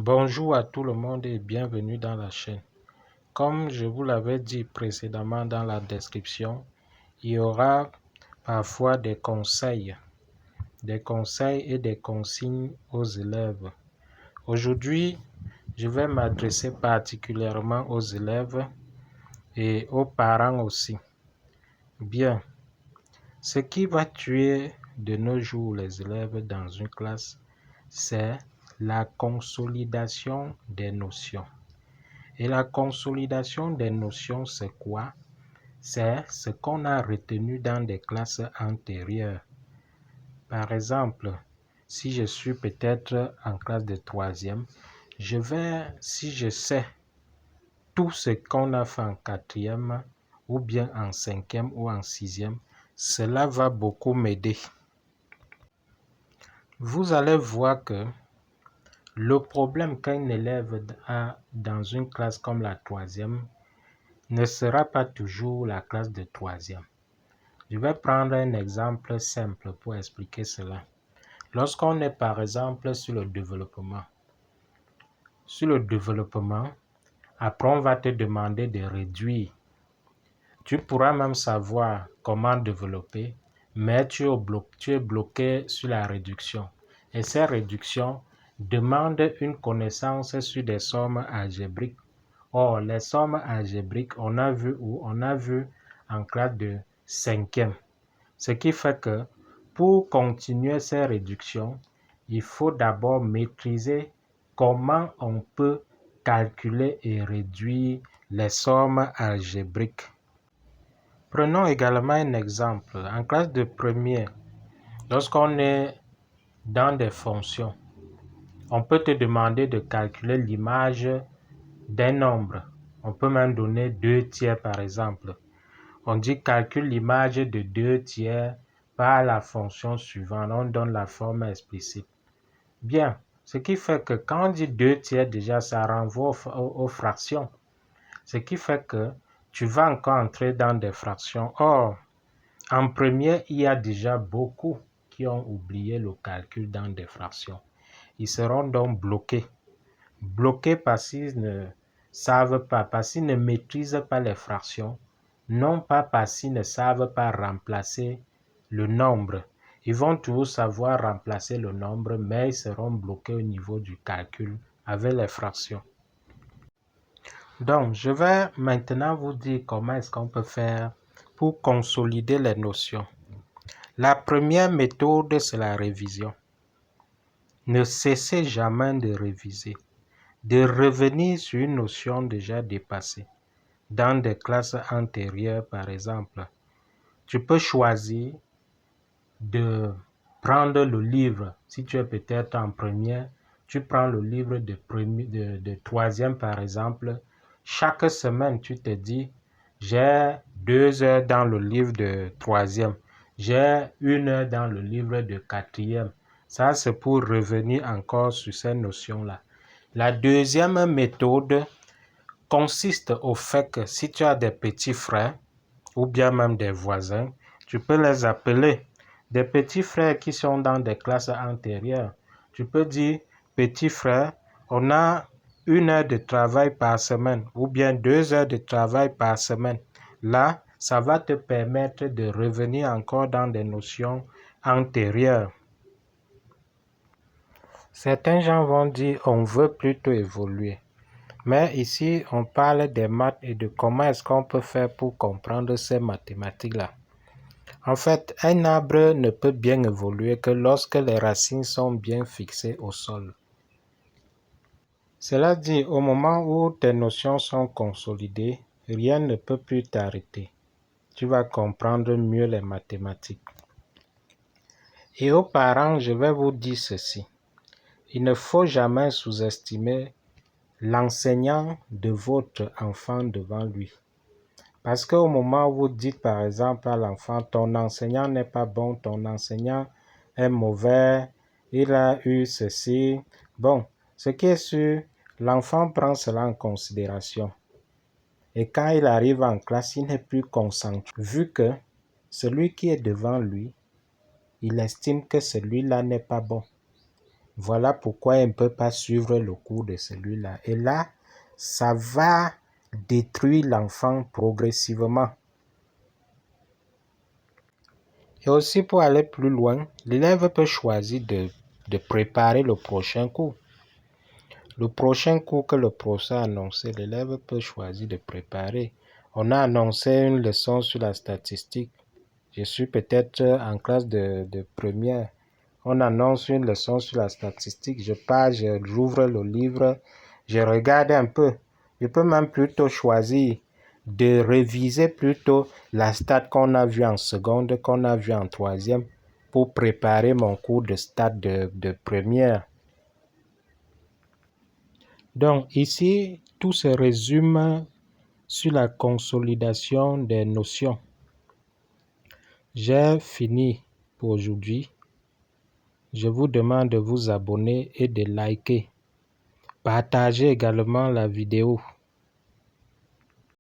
Bonjour à tout le monde et bienvenue dans la chaîne. Comme je vous l'avais dit précédemment dans la description, il y aura parfois des conseils et des consignes aux élèves. Aujourd'hui, je vais m'adresser particulièrement aux élèves et aux parents aussi. Bien, ce qui va tuer de nos jours les élèves dans une classe, c'est la consolidation des notions. Et la consolidation des notions, c'est quoi? C'est ce qu'on a retenu dans des classes antérieures. Par exemple, si je suis peut-être en classe de troisième, si je sais tout ce qu'on a fait en quatrième, ou bien en cinquième ou en sixième, cela va beaucoup m'aider. Vous allez voir que le problème qu'un élève a dans une classe comme la troisième ne sera pas toujours la classe de troisième. Je vais prendre un exemple simple pour expliquer cela. Lorsqu'on est par exemple sur le développement, après on va te demander de réduire. Tu pourras même savoir comment développer, mais tu es bloqué sur la réduction. Et ces réductions demandent une connaissance sur des sommes algébriques. Or, les sommes algébriques, on a vu en classe de cinquième. Ce qui fait que pour continuer ces réductions, il faut d'abord maîtriser comment on peut calculer et réduire les sommes algébriques. Prenons également un exemple. En classe de première, lorsqu'on est dans des fonctions, on peut te demander de calculer l'image d'un nombre. On peut même donner 2 tiers par exemple. On dit calcule l'image de 2 tiers par la fonction suivante. On donne la forme explicite. Bien, ce qui fait que quand on dit 2 tiers déjà, ça renvoie aux fractions. Ce qui fait que tu vas encore entrer dans des fractions. Or, en première, il y a déjà beaucoup qui ont oublié le calcul dans des fractions. Ils seront donc bloqués. Bloqués parce qu'ils ne savent pas, parce qu'ils ne maîtrisent pas les fractions, non pas parce qu'ils ne savent pas remplacer le nombre. Ils vont toujours savoir remplacer le nombre, mais ils seront bloqués au niveau du calcul avec les fractions. Donc, je vais maintenant vous dire comment est-ce qu'on peut faire pour consolider les notions. La première méthode, c'est la révision. Ne cessez jamais de réviser, de revenir sur une notion déjà dépassée. Dans des classes antérieures, par exemple, tu peux choisir de prendre le livre. Si tu es peut-être en première, tu prends le livre de troisième, par exemple. Chaque semaine, tu te dis, j'ai 2 heures dans le livre de troisième. J'ai 1 heure dans le livre de quatrième. Ça, c'est pour revenir encore sur ces notions-là. La deuxième méthode consiste au fait que si tu as des petits frères ou bien même des voisins, tu peux les appeler. Des petits frères qui sont dans des classes antérieures. Tu peux dire, petit frère, on a 1 heure de travail par semaine ou bien 2 heures de travail par semaine. Là, ça va te permettre de revenir encore dans des notions antérieures. Certains gens vont dire, on veut plutôt évoluer. Mais ici, on parle des maths et de comment est-ce qu'on peut faire pour comprendre ces mathématiques-là. En fait, un arbre ne peut bien évoluer que lorsque les racines sont bien fixées au sol. Cela dit, au moment où tes notions sont consolidées, rien ne peut plus t'arrêter. Tu vas comprendre mieux les mathématiques. Et aux parents, je vais vous dire ceci. Il ne faut jamais sous-estimer l'enseignant de votre enfant devant lui. Parce qu'au moment où vous dites par exemple à l'enfant, ton enseignant n'est pas bon, ton enseignant est mauvais, il a eu ceci. Bon, ce qui est sûr, l'enfant prend cela en considération. Et quand il arrive en classe, il n'est plus concentré. Vu que celui qui est devant lui, il estime que celui-là n'est pas bon. Voilà pourquoi il ne peut pas suivre le cours de celui-là. Et là, ça va détruire l'enfant progressivement. Et aussi pour aller plus loin, l'élève peut choisir de préparer le prochain cours. Le prochain cours que le professeur a annoncé, l'élève peut choisir de préparer. On a annoncé une leçon sur la statistique. Je suis peut-être en classe de première. On annonce une leçon sur la statistique. Je pars, j'ouvre le livre, je regarde un peu. Je peux même plutôt choisir de réviser plutôt la stat qu'on a vue en seconde, qu'on a vue en troisième, pour préparer mon cours de stat de première. Donc ici, tout se résume sur la consolidation des notions. J'ai fini pour aujourd'hui. Je vous demande de vous abonner et de liker. Partagez également la vidéo.